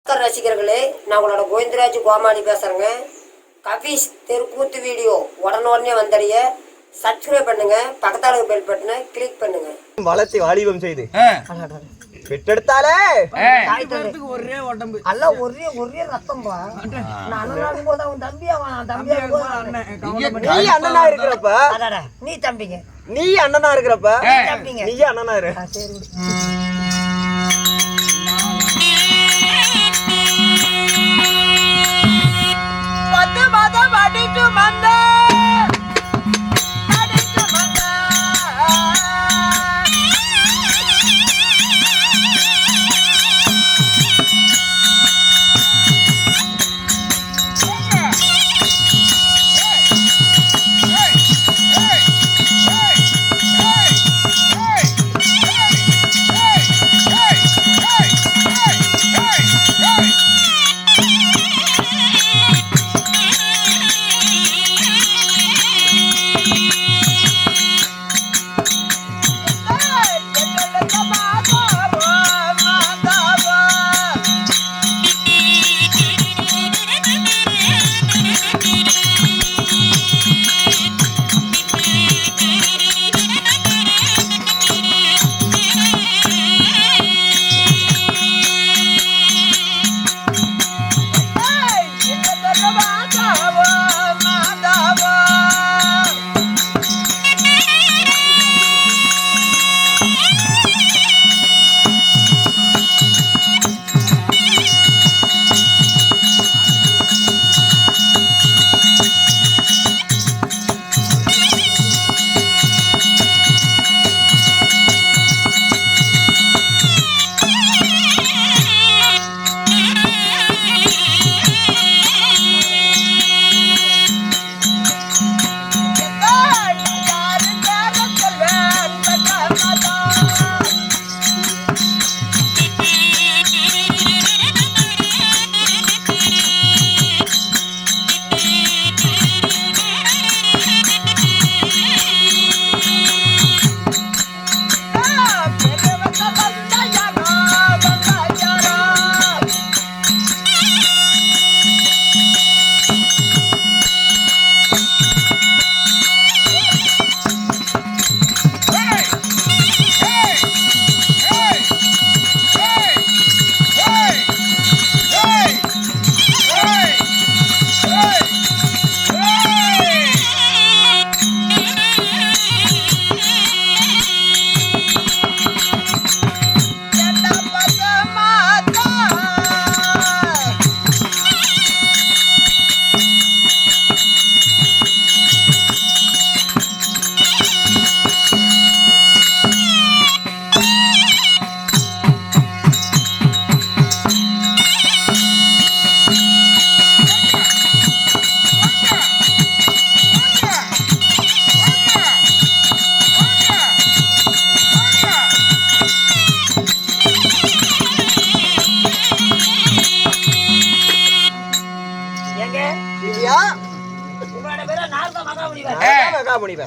ரசிகர்களே, நான் உங்களோட கோவிந்தராஜ் கோமாளி பேசுறேங்க. கபீஸ் தெருக்கூத்து வீடியோ உடனே வந்தடைய சப்ஸ்கிரைப் பண்ணுங்க, பக்கத்தால பெல் பட்டனை கிளிக் பண்ணுங்க. வளர்த்தி வாலிபம் செய்து பெற்றெடுத்தாலே ஒரே உடம்பு அல்ல ஒரே ஒரே ரத்தம்பா. நான் அண்ணனாகும் போது அவன் தம்பியா நீ அண்ணனா இருக்கிறப்ப நீ தம்பிங்க, நீ அண்ணனா இருக்கிறப்ப தம்பிங்க, நீ அண்ணனா இரு. சரி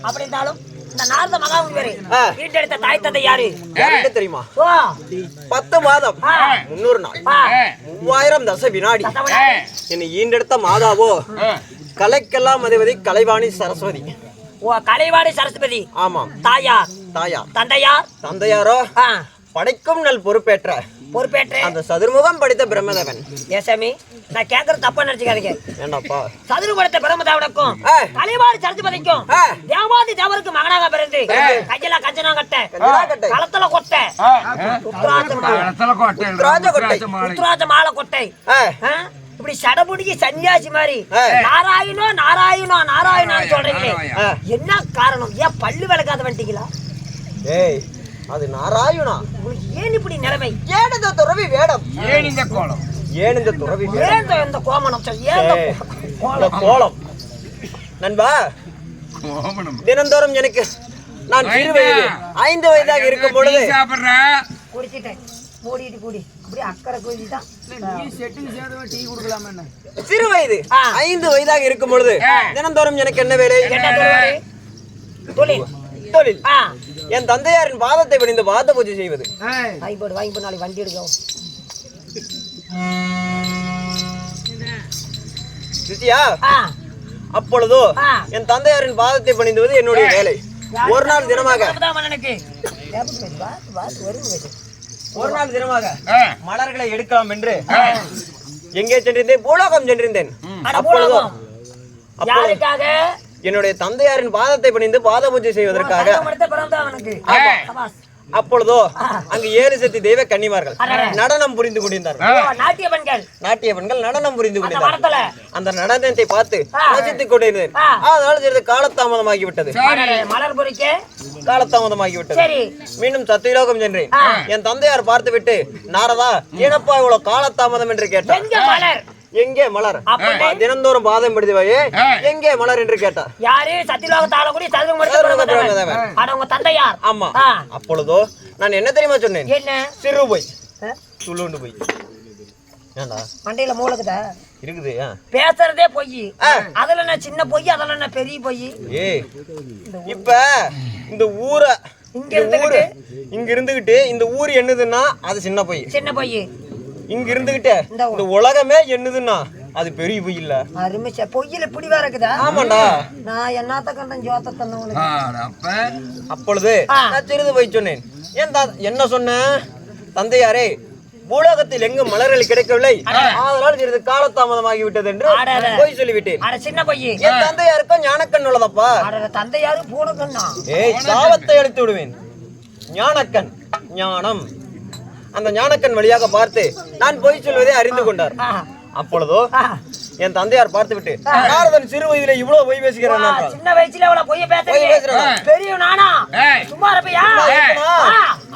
அப்படின்னாலும் இந்த நாரத மகாமுனிவர் வீட்டெடுத்த தாய் தந்தை யாரு தெரியுமா? 10 மாதம் 300 நாள் 3000 தச வினாடி என்னை ஈண்டெடுத்த மாதாவோ கலைக்கெல்லாம் அதிபதி கலைவாணி சரஸ்வதி. கலைவாணி சரஸ்வதி. ஆமாம். தாயார் தந்தையார் தந்தையாரோ படைக்கும் நல் பொறுப்பேற்ற அந்த சதுர்முகம் படித்த பிரம்மதேவன். ஏசாமி, நான் கேக்குறது தப்பா நினைச்சுக்காதீங்க. ஏண்டாப்பா? சதுர் படைத்த பிரம்மதேவனுக்கும் கலைவாணி சரஸ்வதிக்கும் தேவாதி தேவருக்கு மகனாக பிறந்து கையில கஞ்சனா கட்ட களத்துல கொட்டை உத்ராஜ மாலை கொட்டை இப்படி சடபுடிக்கு சன்னியாசி மாதிரி நாராயணோ நாராயணோ நாராயணான்னு சொல்றீங்களே, என்ன காரணம்? ஏன் பல்லு விளக்காத வந்துட்டீங்களா? ஏய், அது நாராயணா. உங்களுக்கு ஏன் இப்படி நிலைமை? ஏன் இந்த துறவி வேடம்? ஏன் இந்த கோலம்? ஏன் இந்த துறவி வேடம்? ஏன் இந்த கோமணம்? இந்த கோலம் நண்பா, தினந்தோறும் எனக்கு நான் 5 வயதாக இருக்கும் பொழுது குடிச்சிட்டேன். மூடிட்டு கூடி அப்படியே அக்கறை கோதி தான் டீ குடுக்கலாமா? என்ன சிறு வயது 5 வயதாக இருக்கும் பொழுது தினந்தோறும் எனக்கு என்ன வேலை? தொழில். என் தந்தையாரின் பாதத்தை விழுந்து பாத பூஜை செய்வது. வாங்கி நாளைக்கு வண்டி எடுக்கும். சித்தியா ஆ, அப்பொழுதோ ஆ. என் தந்தையாரின் பாதத்தை பணிந்துவது என்னுடைய வேலை. ஒரு நாள் தினமாக அப்பதான் மன்னனுக்கு. வருங்க. ஒரு நாள் தினமாக மலர்களை எடுக்கலாம் என்று எங்கே சென்றிருந்தேன்? பூலோகம் சென்றிருந்தேன். அட அப்பொழுதோ பூலோகம். யாருக்காக? என்னுடைய தந்தையாரின் பாதத்தை பணிந்து பாத பூஜை செய்வதற்காக. தங்கம் எடுத்த பிறந்தான் அவனுக்கு. சபாஸ். அப்பொழுதோ அங்கு 7 சக்தி தெய்வ கன்னிமார்கள் அடடே. நடனம் புரிந்து கொண்டிருந்தார்கள். ஓ, நாட்டிய பெண்கள். நாட்டிய பெண்கள் நடனம் புரிந்து அந்த கொண்டிருந்தார்கள். மரத்துல. அந்த நடனத்தை பார்த்து ரசித்துக் கொண்டிருந்தேன். ஆ. அதனால சிறிது காலதாமதமாகி விட்டது. அடடே, மலர் பொறிக்க. காலதாமதமாகி விட்டது. சரி. மீண்டும் சத்தியலோகம் சென்றேன். ஆ. என் தந்தையார் பார்த்து விட்டு, நாரதா ஏனப்பா இவ்வளவு காலதாமதம் என்று கேட்டார். எங்க மலர்? எங்கே மலர்? அப்படி? தினந்தோறும் பாதம் பிடித்துவையே எங்கே மலர் என்று கேட்டார். யாரு? சத்தியலோகத்தால கூடி சதுரம் சதுரமுக அட உங்க தந்தையார். ஆமா. ஆ. அப்பொழுதோ நான் என்ன தெரியுமா சொன்னேன்? என்ன? சிறு போய் ஆ? துளுண்டு போய் ஏண்டா மண்டையில மூலக்குதா இருக்குது. பேசுறதே பொய். அதுல என்ன சின்ன பொய், அதுல என்ன பெரிய பொய்? ஏய் இப்ப இந்த ஊரை இங்க இருந்துகிட்டு இங்க இருந்துகிட்டு இந்த ஊர் என்னதுன்னா அது சின்ன பொய். சின்ன பொய். இங்க இருந்துகிட்டு இந்த உலகமே என்னதுன்னா அது பெரிய பொய் இல்ல. அருமை பொய்யில இப்படி வேற இருக்குதா? ஆமாண்டா. நான் என்னத்த கண்டன் ஜோத்த தந்தவனுக்கு. அப்பொழுது நான் சிறிது போய் சொன்னேன். ஏன் என்ன சொன்னேன்? தந்தையாரே பூலோகத்தில் எங்கும் மலர்கள் கிடைக்கவில்லை, அதனால் சிறிது காலதாமதமாகி விட்டது என்று போய் சொல்லிவிட்டேன். அட சின்ன பொய். என் தந்தையாருக்கும் ஞானக்கண் உள்ளதப்பா. அட தந்தையாரு பூனக்கண்ணா. ஏய் சாபத்தை அளித்து விடுவேன். ஞானக்கண் ஞானம். அந்த ஞானக்கண் வழியாக பார்த்து நான் போய் சொல்வதை அறிந்து கொண்டார். அப்பொழுதோ என் தந்தையார் பார்த்து விட்டு, நாரதன் சிறு வயதிலே இவ்வளவு பொய் பேசுகிறான் என்றார். சின்ன வயசுல அவ்வளவு பொய்ய பேசுறீங்க. பெரிய நானா சும்மா இருப்பியா?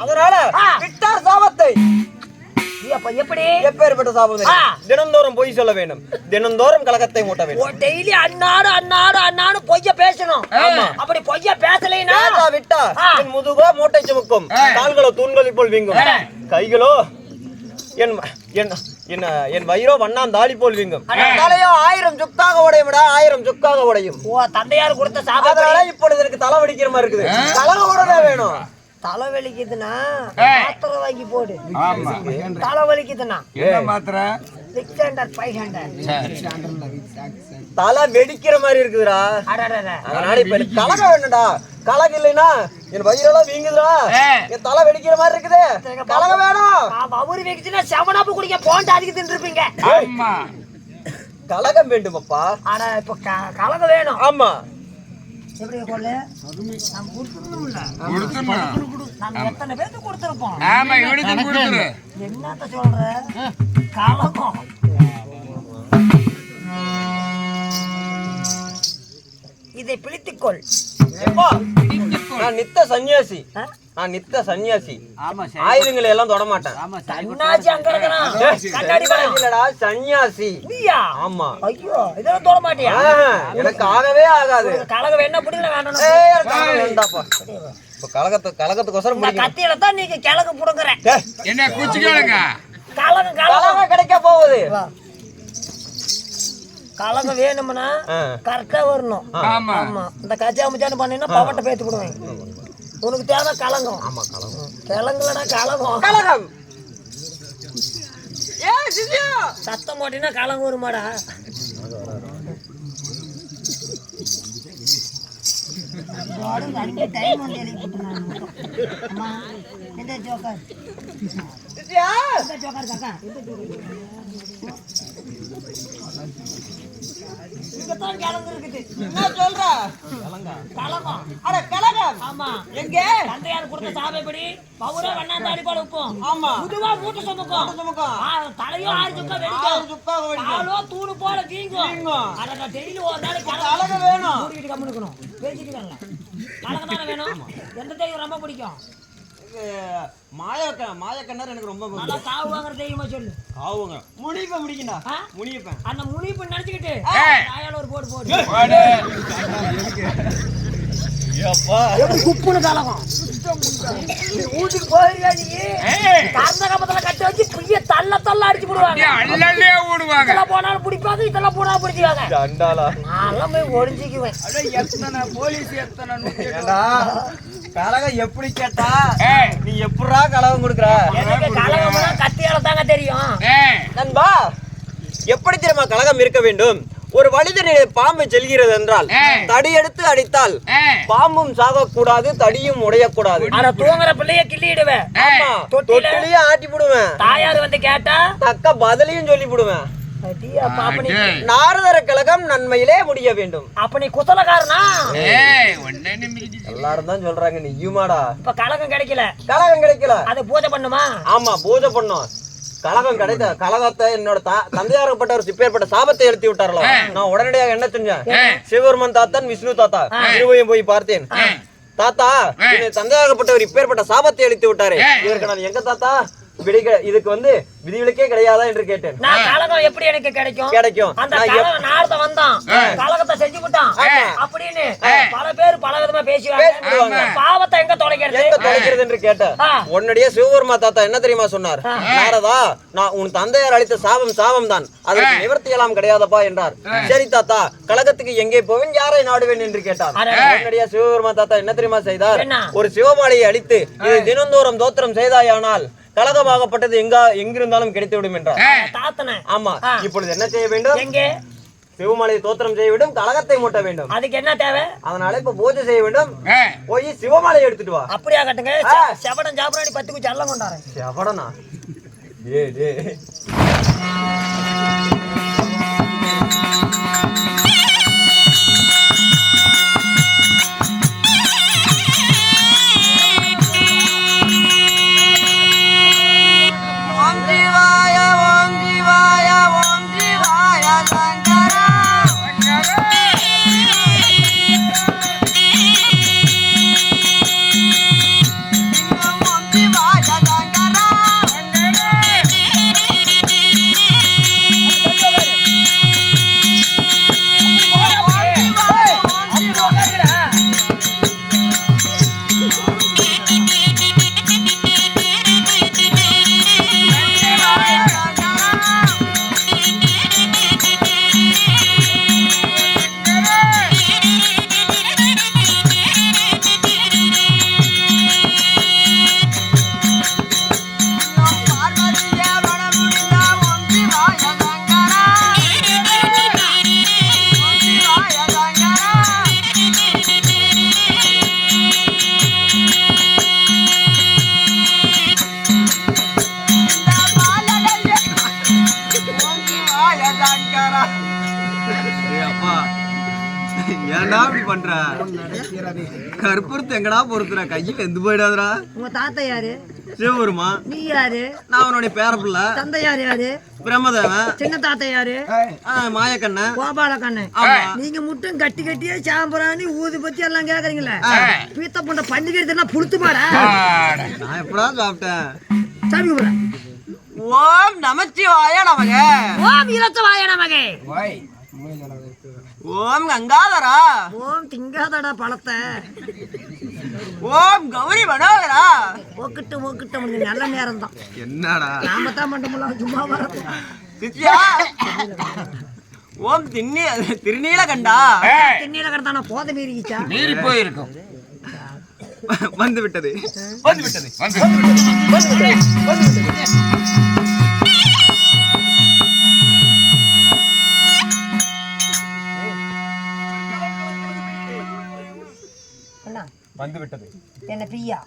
அதனால விட்டார் சாபத்தை. அப்ப எப்படி? எப்பேற்பட்ட சாபம்? தினந்தோறும் பொய் சொல்ல வேண்டும், தினந்தோறும் கலகத்தை மூட்ட வேண்டும். டெய்லி அன்னாடு அன்னாடு அன்னாடு பொய்ய பேசணும். அப்படி பொய்ய பேசலைனா விட்டா என் முதுகோ மூட்டை சுமக்கும், கால்களோ தூண்களை போல் வீங்கும், கைகளோ என் வயிறோ வண்ணான் தாலி போல் வீங்கும், தலையோ 1000 சுக்காக உடையும். 1000 சுக்காக உடையும். ஓ தந்தையார் கொடுத்த சாபம். அதனால இப்பொழுது எனக்கு தலை வலிக்கிற மாதிரி இருக்குது. கலக உடனே வேணும். தலை வலிக்குதுன்னா மாத்திரை வாங்கி போடு. தலை வலிக்குதுன்னா என்ன மாத்திரை? 600 500 தலை வெடிக்கிற மாதிரி இருக்குதுடா. அதனால இப்ப எனக்கு கலக வேணும்டா. கலக இல்லைன்னா என் வயிறெல்லாம் வீங்குதுடா, என் தலை வெடிக்கிற மாதிரி இருக்குது. கலக வேணும். அவரு வெடிச்சுன்னா செவனாப்பு குடிக்க போன்ட்டு அதுக்கு தின்றுப்பீங்க. கலகம் வேண்டும் அப்பா. ஆனா இப்ப கலக வேணும். ஆமா. எப்படி கொள்ள நம்ம கொடுத்துருந்தோம்ல, நம்ம எத்தனை பேருக்கு கொடுத்துருப்போம். என்னத்த சொல்ற? கலகம். இதை பிடித்துக்கொள். நான் நித்த சன்னியாசி. நான் நித்த சன்னியாசி. ஆயுதங்களை எல்லாம் தொட மாட்டேன். சன்னியாசி அங்க இருக்கிறான். கண்ணாடி இல்லடா சன்னியாசி. நீயா? ஆமா. ஐயோ இதெல்லாம் தொட மாட்டியா? எனக்கு ஆகவே ஆகாது. கலகம் என்ன பிடிக்கல வேண்டாம். வேண்டாப்பா. இப்ப கலகத்துக்கோசரம் கத்தியில தான் நீங்க கிழக்கு புடுங்குற. என்ன குச்சி கேளுங்க. கலகம் கலகம் கிடைக்க போகுது. கலகம் வேணும்னா கரெக்டா வரணும். ஆமா. இந்த கச்சா முச்சான்னு பண்ணீங்கன்னா பவட்ட பேத்து விடுவேன். உனக்கு தேவை கலங்கம். ஆமா கலகம். கிழங்குலடா கலகம். கலகம். சத்தம் போட்டீங்கன்னா கலங்க வருமாடா. தலையோ 6 சுக்கா வெடிக்கும், தூணு போல வீங்கும். டெய்லி ஒரு நாளைக்கு கலகம் வேணும். மூடிக்கிட்டு கம்முனுக்கணும். பேசிட்டு கலகம் தானே வேணும். எந்த தெய்வம் ரொம்ப பிடிக்கும்? மாயக்கண்ணர் எனக்கு ரொம்ப நல்லா காவு வாங்குற தெய்வமா சொல்லு. காவுங்க முனிப்ப முடிக்கண்டா. முனிப்பேன். அந்த முனிப்பு நினைச்சுக்கிட்டு ஆயால ஒரு போடு போடு. குப்புனு கலகம். வீட்டுக்கு போயிருக்கா நீ? கந்த கம்பத்துல கட்டி வச்சு புளிய தள்ள அடிச்சு போடுவாங்க. இதெல்லாம் போனாலும் பிடிப்பாங்க, இதெல்லாம் போனா பிடிச்சுவாங்க. நான் போய் ஒழிஞ்சிக்குவேன். கலகம் எப்படி கேட்டா நீ எப்படா கலகம் கொடுக்குற? எனக்கு கலகம்னா கத்தியால தாங்க தெரியும். நண்பா எப்படி தெரியுமா கலகம் இருக்க வேண்டும்? ஒரு வழிதனிலே பாம்பு செல்கிறது என்றால் தடி எடுத்து அடித்தால் பாம்பும் சாகக்கூடாது, தடியும் உடையக்கூடாது. ஆனா தூங்குற பிள்ளைய கிள்ளிடுவேன். ஆமா, தொட்டிலேயே ஆட்டி விடுவேன். தாயார் வந்து கேட்டா தக்க பதிலையும் சொல்லி விடுவேன். நாரதர கழகம் நன்மையிலே முடிய வேண்டும். அப்ப நீ குசலக்காரனா? எல்லாரும் தான் சொல்றாங்க, நீ யூமாடா. இப்ப கழகம் கிடைக்கல. கழகம் கிடைக்கல, அது பூஜை பண்ணுமா? ஆமா, பூஜை பண்ணும். கழகம் கிடைத்த கழகத்தை என்னோட தந்தையாரப்பட்ட ஒரு சிப்பேற்பட்ட சாபத்தை எழுத்தி விட்டார்களோ, நான் உடனடியாக என்ன செஞ்சேன், சிவபெருமன் தாத்தன் விஷ்ணு தாத்தா இருவையும் போய் பார்த்தேன். தாத்தா, தந்தையாகப்பட்டவர் இப்பேற்பட்ட சாபத்தை எழுத்தி விட்டாரு, இதற்கு நான் எங்க தாத்தா இதுக்கு வந்து விதிவிலக்கே கிடையாதா என்று கேட்டேன். நான் கலகம் எப்படி எனக்கு கிடைக்கும்? கிடைக்கும். அந்த கலகம் நாளத்த வந்தான், கலகத்தை செஞ்சு விட்டான் அப்படின்னு பல பேர் பல விதமா பேசுவாங்க. பாவத்தை எங்க தொலைக்கிறது என்று கேட்டேன். உன்னுடைய சிவபெருமா தாத்தா என்ன தெரியுமா சொன்னார்? நாரதா, நான் உன் தந்தையார் அளித்த சாபம் தான், அதற்கு நிவர்த்தி எல்லாம் கிடையாதப்பா என்றார். சரி தாத்தா, கழகத்துக்கு எங்கே போவேன், யாரை நாடுவேன் என்று கேட்டார். உன்னுடைய சிவபெருமா தாத்தா என்ன தெரியுமா செய்தார்? ஒரு சிவமாலையை அளித்து இதை தினந்தோறும் தோத்திரம் செய்தாயானால் கழகமாகப்பட்டது எங்கிருந்தாலும் கிடைத்துவிடும் என்றார். ஆமா, இப்பொழுது என்ன செய்ய வேண்டும்? சிவமலையை தோத்திரம் செய்ய வேண்டும், கழகத்தை மூட்ட வேண்டும். அதுக்கு என்ன தேவை? அதனால இப்ப பூஜை செய்ய வேண்டும். போய் சிவமலையை எடுத்துட்டு வா. அப்படியா கட்டுங்க. செவடன் சாப்பிடாடி 10 குச்சி எல்லாம் கொண்டாரு. செவடனா? ஏன்டா இப்படி பண்ற? கற்பூரத்தை எங்கடா பொறுத்துற? கையில எந்த போயிடாதரா? உங்க தாத்தா யாரு? சிவபெருமா. நீ யாரு? நான் அவனுடைய பேரப்புள்ள. தந்தையார் யாரு? பிரம்மதேவன். சின்ன தாத்தா யாரு? மாயக்கண்ணன். கோபாலக்கண்ணன். நீங்க மட்டும் கட்டி கட்டியே சாம்பராணி ஊதி பத்தி எல்லாம் கேக்குறீங்களே, பீத்த பொண்ட பண்டிகை புளுத்து மாடா. நான் எப்படா சாப்பிட்டேன்? சாமி கும்பிட. ஓம் நமச்சிவாய நமக. ஓம் இலச்சவாய நமக. ஓம் கங்காதரா. ஓம் திங்காதடா பழத்தை. ஓம் கௌரி மனோகரா. ஓக்கிட்ட முடிஞ்ச நல்ல நேரம் தான். என்னடா நாம தான் பண்ண சும்மா வர. ஓம் திருநீலகண்டா. திருநீலகண்டா போத மீறிச்சா? மீறி போயிருக்கும். வந்து விட்டது. வந்து விட்டது. என்ன பிரியா?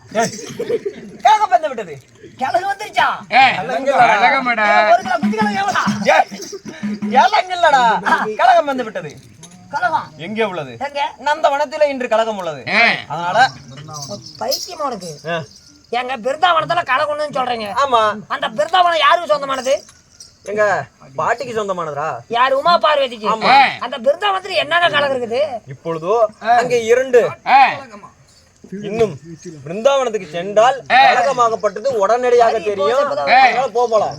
கழகம் வந்து விட்டது. கழகம் வந்துருச்சா? கழகமடா. ஒரு கிலோ குதிகளை எவ்வளா? ஏலங்கல்லடா. கழகம் வந்து விட்டது. கழகம் எங்கே உள்ளது? நந்தவனத்திலே இன்று கழகம் உள்ளது. அதனால பைத்தியம் உனக்கு. எங்க பிருந்தாவனத்துல கழகம்னு சொல்றீங்க. ஆமா. அந்த பிருந்தாவனம் யாருக்கு சொந்தமானது? எங்க பாட்டிக்கு சொந்தமானதா? யாரு? உமா பார்வதிக்கு. அந்த பிருந்தாவனத்துல என்னங்க கழகம் இருக்குது? இப்பொழுதோ அங்கே 2 இன்னும் பிருந்தாவனத்துக்கு சென்றால் கழகமாகப்பட்டது உடனடியாக தெரியும். போகலாம்.